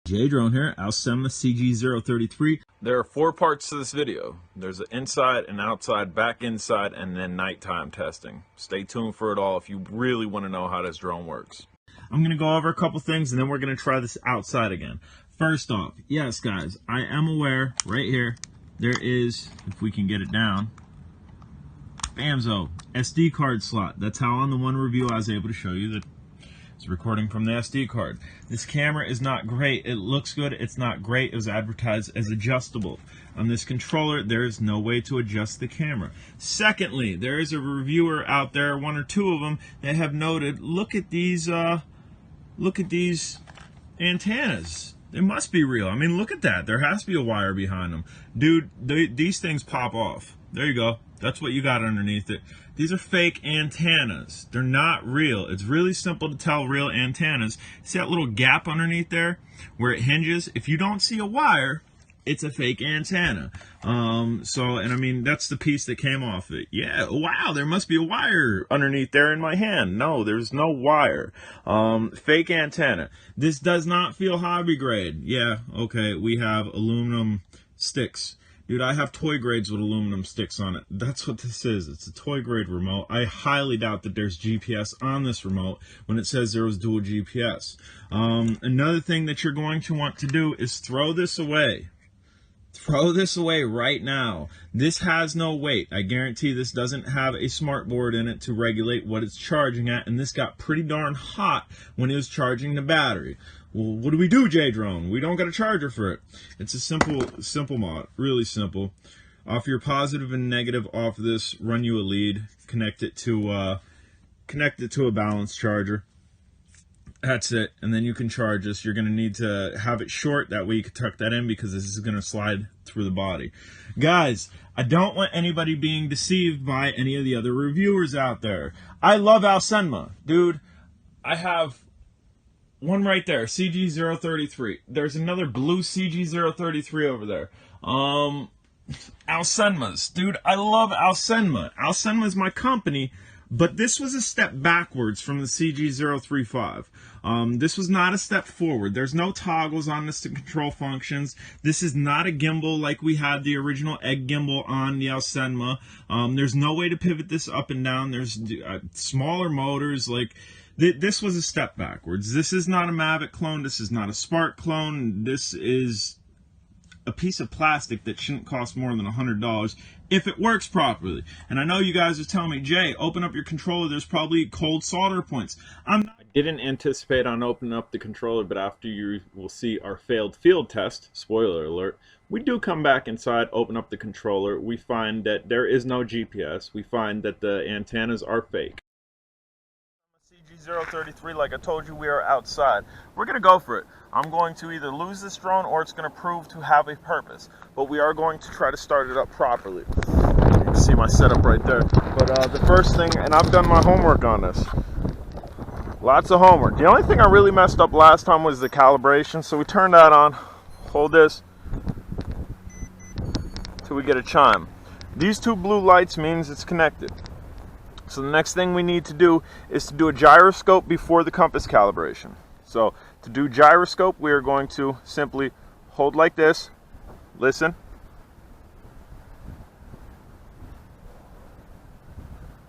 J-Drone here, AOSENMA CG033. There are 4 parts to this video. There's an inside, an outside, back inside, and then nighttime testing. Stay tuned for it all if you really want to know how this drone works. I'm going to go over a couple things and then we're going to try this outside again. First off, yes guys, I am aware right here there is, if we can get it down, bamzo, SD card slot. That's how on the one review I was able to show you that it's recording from the SD card. This camera is not great. It looks good. It's not great. It was advertised as adjustable. On this controller, there is no way to adjust the camera. Secondly, there is a reviewer out there, 1 or 2 of them, that have noted, look at these antennas. They must be real. I mean, look at that. There has to be a wire behind them. Dude, these things pop off. There you go. That's what you got underneath it. These are fake antennas. They're not real. It's really simple to tell real antennas. See that little gap underneath there where it hinges? If you don't see a wire, it's a fake antenna. And I mean, that's the piece that came off it. Yeah, wow, there must be a wire underneath there in my hand. No, there's no wire. Fake antenna. This does not feel hobby grade. Yeah, okay, we have aluminum sticks. Dude, I have toy grades with aluminum sticks on it. That's what this is. It's a toy grade remote. I highly doubt that there's GPS on this remote when it says there was dual GPS. Another thing that you're going to want to do is throw this away. Throw this away right now. This has no weight. I guarantee this doesn't have a smart board in it to regulate what it's charging at, and this got pretty darn hot when it was charging the battery. Well, what do we do, J-Drone? We don't got a charger for it. It's a simple mod, really simple. Off your positive and negative off of this, run you a lead, connect it to a balance charger. That's it, and then you can charge this. You're going to need to have it short, that way you can tuck that in because this is going to slide through the body. Guys, I don't want anybody being deceived by any of the other reviewers out there. I love AOSENMA. Dude, I have one right there, CG033. There's another blue CG033 over there. AOSENMA's. Dude, I love AOSENMA. AOSENMA is my company, but this was a step backwards from the CG035. This was not a step forward. There's no toggles on this to control functions. This is not a gimbal like we had the original egg gimbal on the AOSENMA. There's no way to pivot this up and down. There's smaller motors. Like, this was a step backwards. This is not a Mavic clone. This is not a Spark clone. This is a piece of plastic that shouldn't cost more than $100 if it works properly. And I know you guys are telling me, Jay, open up your controller. There's probably cold solder points. I didn't anticipate on opening up the controller, but after you will see our failed field test, spoiler alert, we do come back inside, open up the controller. We find that there is no GPS. We find that the antennas are fake. CG033, like I told you, we are outside. We're going to go for it. I'm going to either lose this drone or it's going to prove to have a purpose. But we are going to try to start it up properly. You can see my setup right there. But the first thing, and I've done my homework on this. Lots of homework. The only thing I really messed up last time was the calibration. So we turn that on. Hold this till we get a chime. These 2 blue lights means it's connected. So the next thing we need to do is to do a gyroscope before the compass calibration. So to do gyroscope, we are going to simply hold like this, listen.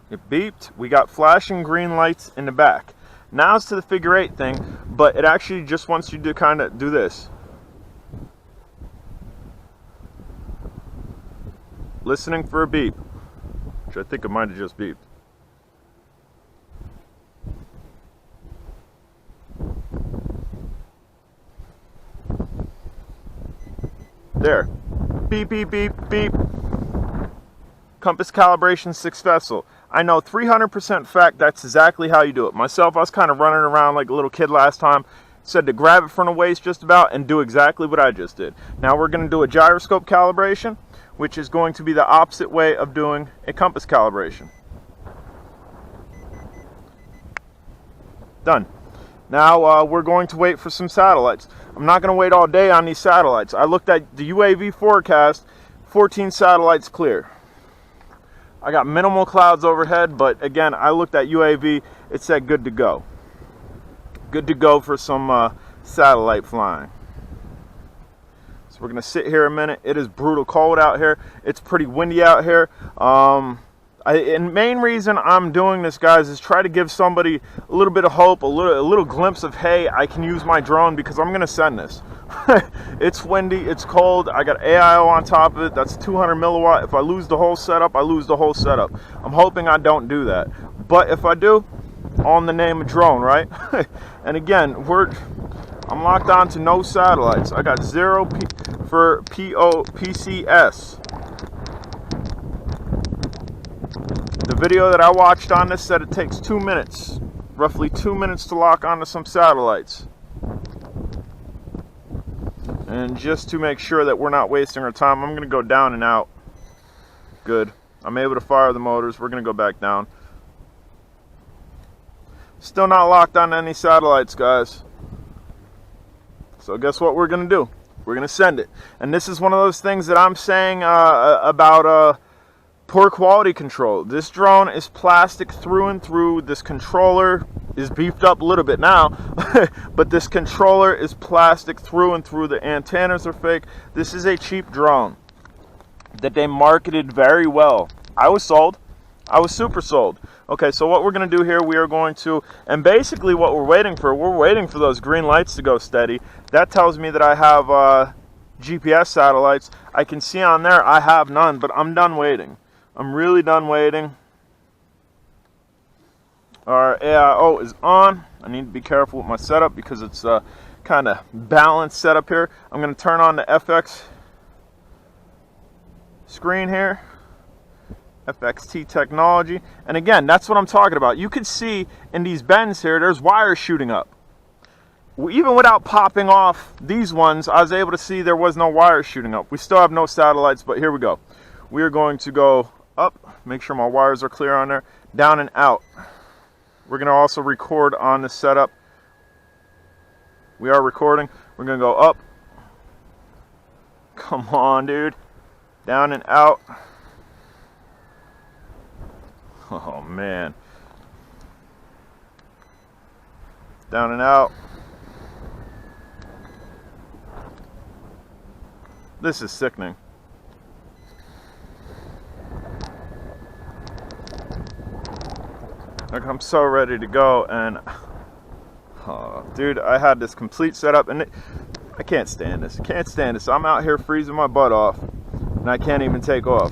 It beeped. We got flashing green lights in the back. Now it's to the figure 8 thing, but it actually just wants you to kind of do this. Listening for a beep, which I think it might have just beeped. There. Beep, beep, beep, beep. Compass calibration successful. I know 300% fact that's exactly how you do it. Myself, I was kind of running around like a little kid last time. Said to grab it from the waist just about and do exactly what I just did. Now we're going to do a gyroscope calibration, which is going to be the opposite way of doing a compass calibration. Done. Now we're going to wait for some satellites. I'm not going to wait all day on these satellites. I looked at the UAV forecast, 14 satellites clear. I got minimal clouds overhead, but again, I looked at UAV, it said good to go. Good to go for some satellite flying. So we're going to sit here a minute. It is brutal cold out here. It's pretty windy out here. And main reason I'm doing this, guys, is try to give somebody a little bit of hope, a little glimpse of, hey, I can use my drone, because I'm going to send this. It's windy, it's cold, I got AIO on top of it, that's 200 milliwatt. If I lose the whole setup, I lose the whole setup. I'm hoping I don't do that. But if I do, on the name of drone, right? And again, I'm locked on to no satellites. I got 0 for PCS. The video that I watched on this said it takes 2 minutes, roughly 2 minutes to lock onto some satellites. And just to make sure that we're not wasting our time, I'm going to go down and out. Good. I'm able to fire the motors. We're going to go back down. Still not locked on any satellites, guys. So guess what we're going to do? We're going to send it. And this is one of those things that I'm saying about poor quality control. This drone is plastic through and through. This controller is beefed up a little bit now, but this controller is plastic through and through. The antennas are fake. This is a cheap drone that they marketed very well. I was sold. I was super sold. Okay, so what we're going to do here, we are going to, and basically what we're waiting for those green lights to go steady. That tells me that I have GPS satellites. I can see on there I have none, but I'm done waiting. I'm really done waiting. Our AIO is on. I need to be careful with my setup because it's kind of balanced setup here. I'm going to turn on the FX screen here. FXT technology. And again, that's what I'm talking about. You can see in these bends here, there's wires shooting up. Even without popping off these ones, I was able to see there was no wires shooting up. We still have no satellites, but here we go. We are going to go up, make sure my wires are clear on there, down and out. We're going to also record on the setup. We are recording. We're going to go up. Come on, dude. Down and out. Oh, man. Down and out. This is sickening. Like, I'm so ready to go, and dude, I had this complete setup, and I can't stand this. I can't stand this. I'm out here freezing my butt off, and I can't even take off.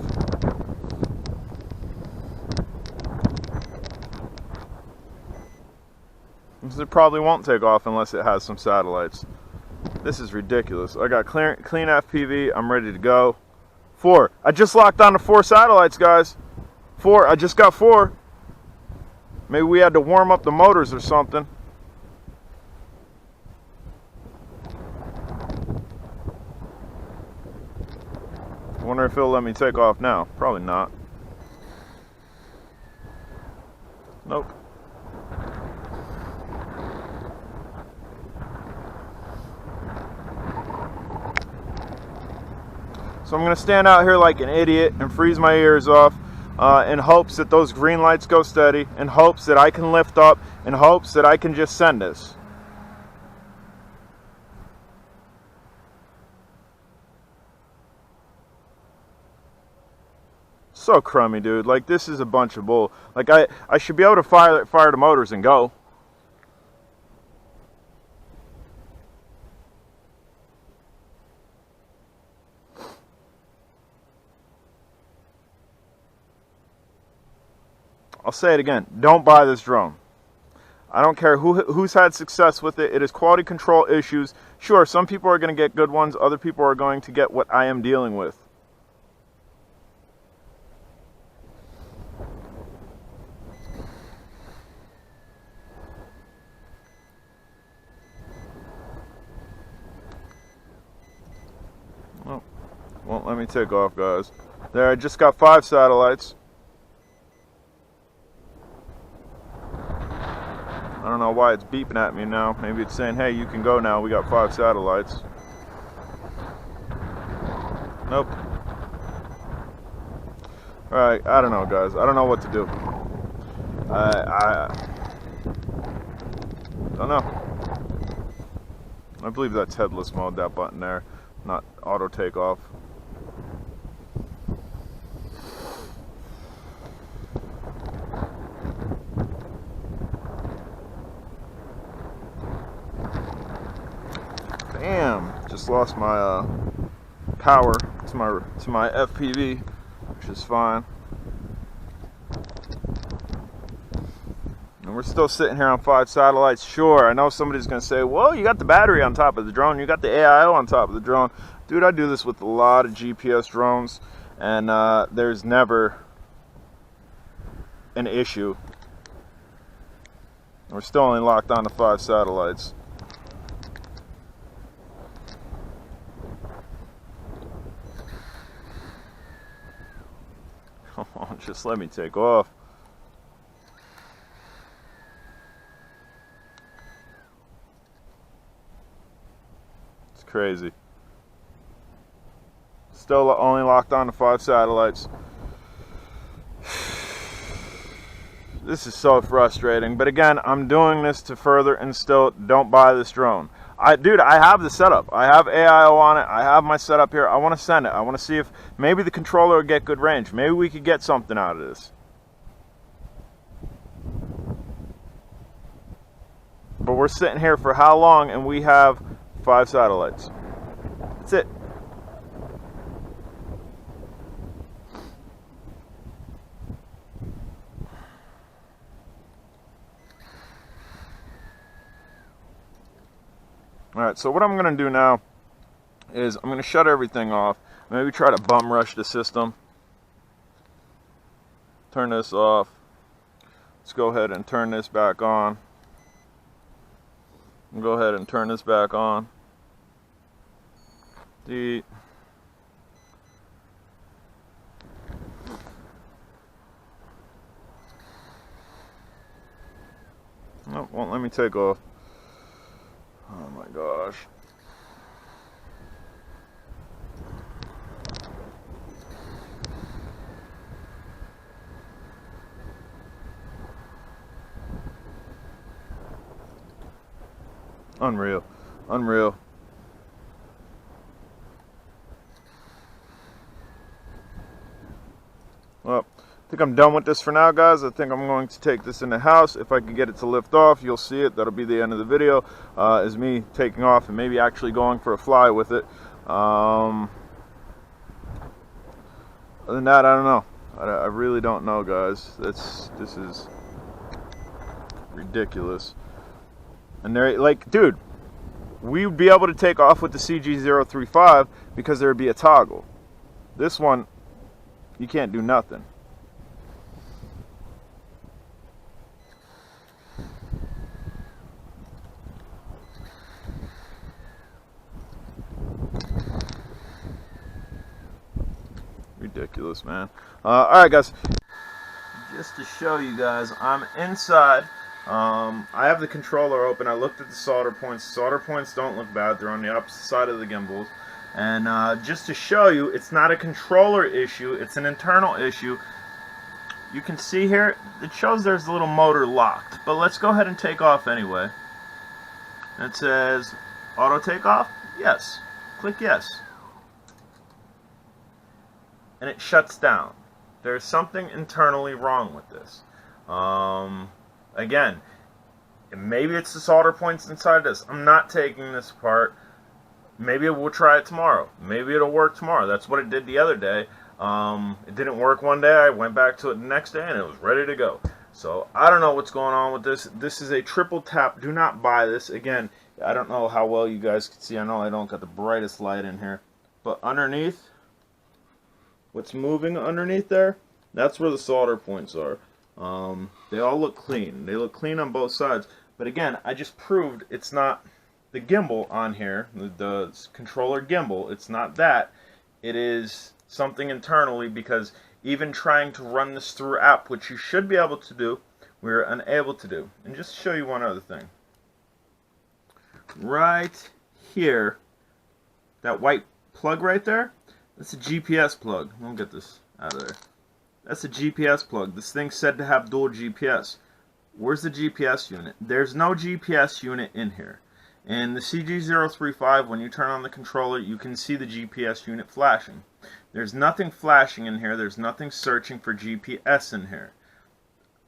It probably won't take off unless it has some satellites. This is ridiculous. I got clean FPV. I'm ready to go. 4. I just locked on to 4 satellites, guys. 4. I just got 4. Maybe we had to warm up the motors or something. I wonder if it'll let me take off now. Probably not. Nope. So I'm going to stand out here like an idiot and freeze my ears off in hopes that those green lights go steady, in hopes that I can lift up, in hopes that I can just send this. So crummy, dude. Like, this is a bunch of bull. Like, I should be able to fire the motors and go. I'll say it again. Don't buy this drone. I don't care who's had success with it. It is quality control issues. Sure, some people are going to get good ones. Other people are going to get what I am dealing with. Oh, won't let me take off, guys. There, I just got 5 satellites. I don't know why it's beeping at me now. Maybe it's saying, hey, you can go now. We got 5 satellites. Nope. Alright, I don't know, guys. I don't know what to do. I don't know. I believe that's headless mode, that button there. not auto takeoff. Damn, just lost my power to my FPV, which is fine. And we're still sitting here on 5 satellites. Sure, I know somebody's gonna say, well, you got the battery on top of the drone, you got the AIO on top of the drone. Dude, I do this with a lot of GPS drones, and there's never an issue. We're still only locked on to 5 satellites. Come on, just let me take off. It's crazy. Still only locked on to 5 satellites. This is so frustrating, but again, I'm doing this to further instill, don't buy this drone. Dude, I have the setup. I have AIO on it. I have my setup here. I want to send it. I want to see if maybe the controller will get good range. Maybe we could get something out of this. But we're sitting here for how long, and we have 5 satellites. That's it. Alright, so what I'm going to do now is I'm going to shut everything off. Maybe try to bum rush the system. Turn this off. Let's go ahead and turn this back on. Go ahead and turn this back on. Nope, won't let me take off. Oh my gosh. Unreal. Unreal. Well, I think I'm done with this for now, guys. I think I'm going to take this in the house. If I can get it to lift off, you'll see it. That'll be the end of the video, is me taking off and maybe actually going for a fly with it. Other than that, I don't know. I really don't know, guys. This is ridiculous. And they're like, dude, we would be able to take off with the CG033 because there would be a toggle. This one, you can't do nothing. Ridiculous, man. Alright, guys. Just to show you guys, I'm inside. I have the controller open. I looked at the solder points. Solder points don't look bad. They're on the opposite side of the gimbals. And just to show you, it's not a controller issue. It's an internal issue. You can see here, it shows there's a little motor locked. But let's go ahead and take off anyway. It says, auto takeoff? Yes. Click yes. And it shuts down. There's something internally wrong with this. Again, maybe it's the solder points inside this. I'm not taking this apart. Maybe we'll try it tomorrow. Maybe it'll work tomorrow. That's what it did the other day. It didn't work one day. I went back to it the next day and it was ready to go. So I don't know what's going on with this. This is a triple tap. Do not buy this. Again, I don't know how well you guys can see. I know I don't got the brightest light in here. But underneath, what's moving underneath there, that's where the solder points are. They all look clean. They look clean on both sides. But again, I just proved it's not the gimbal on here, the controller gimbal. It's not that. It is something internally, because even trying to run this through app, which you should be able to do, we're unable to do. And just to show you one other thing. Right here, that white plug right there, that's a GPS plug. We'll get this out of there. That's a GPS plug. This thing's said to have dual GPS. Where's the GPS unit? There's no GPS unit in here. In the CG035, when you turn on the controller, you can see the GPS unit flashing. There's nothing flashing in here. There's nothing searching for GPS in here.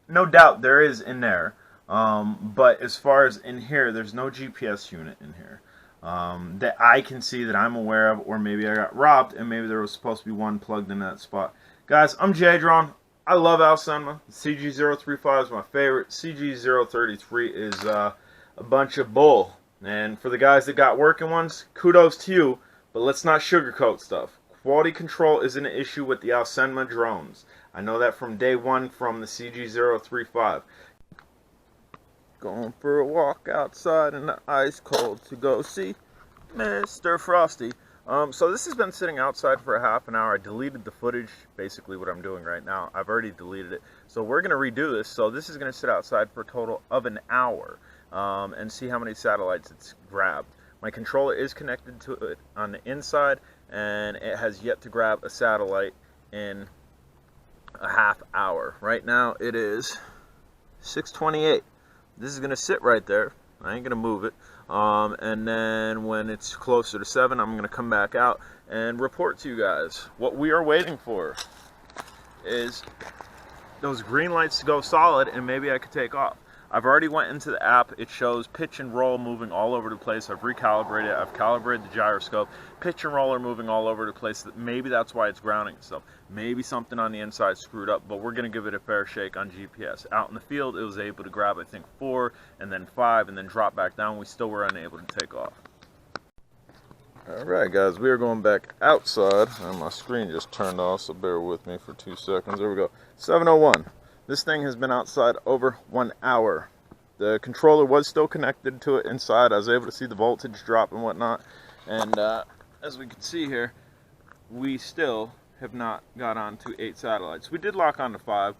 No doubt there is in there, but as far as in here, there's no GPS unit in here that I can see, that I'm aware of, or maybe I got robbed and maybe there was supposed to be one plugged in that spot. Guys, I'm J-Drone. I love AOSENMA. CG035 is my favorite. CG033 is a bunch of bull. And for the guys that got working ones, kudos to you, but let's not sugarcoat stuff. Quality control is an issue with the AOSENMA drones. I know that from day one from the CG035. Going for a walk outside in the ice cold to go see Mr. Frosty. So this has been sitting outside for a half an hour. I deleted the footage, basically what I'm doing right now. I've already deleted it. So we're going to redo this. So this is going to sit outside for a total of an hour. And see how many satellites it's grabbed. My controller is connected to it on the inside, and it has yet to grab a satellite in a half hour. Right now it is 6:28. This is going to sit right there. I ain't going to move it. And then when it's closer to 7, I'm going to come back out and report to you guys. What we are waiting for is those green lights to go solid, and maybe I could take off. I've already went into the app. It shows pitch and roll moving all over the place. I've recalibrated it. I've calibrated the gyroscope. Pitch and roll are moving all over the place. Maybe that's why it's grounding itself. Maybe something on the inside screwed up, but we're going to give it a fair shake on GPS. Out in the field, it was able to grab, I think, 4, and then 5, and then drop back down. We still were unable to take off. Alright guys, we are going back outside, and my screen just turned off, so bear with me for 2 seconds. There we go. 7:01. This thing has been outside over 1 hour. The controller was still connected to it inside. I was able to see the voltage drop and whatnot. And as we can see here, we still have not got onto 8 satellites. We did lock onto 5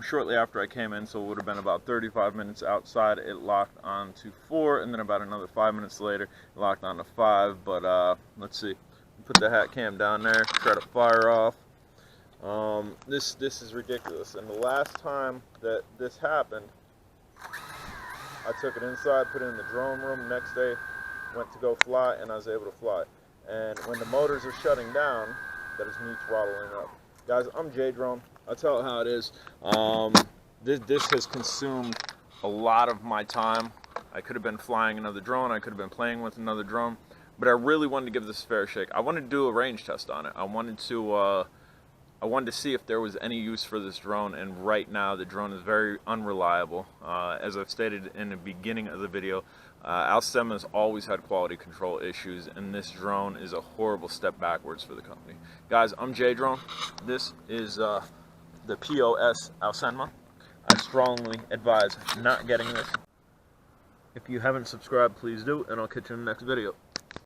shortly after I came in, so it would have been about 35 minutes outside. It locked onto 4, and then about another 5 minutes later, it locked onto 5. But let's see. Put the hat cam down there, try to fire off. This is ridiculous, and the last time that this happened, I took it inside, put it in the drone room. Next day, went to go fly, and I was able to fly. And when the motors are shutting down, that is me throttling up. Guys, I'm J-Drone. I'll tell it how it is. This has consumed a lot of my time. I could have been flying another drone. I could have been playing with another drone, but I really wanted to give this a fair shake. I wanted to do a range test on it. I wanted to see if there was any use for this drone, and right now the drone is very unreliable. As I've stated in the beginning of the video, AOSENMA has always had quality control issues, and this drone is a horrible step backwards for the company. Guys, I'm J-Drone. This is the POS AOSENMA. I strongly advise not getting this. If you haven't subscribed, please do, and I'll catch you in the next video.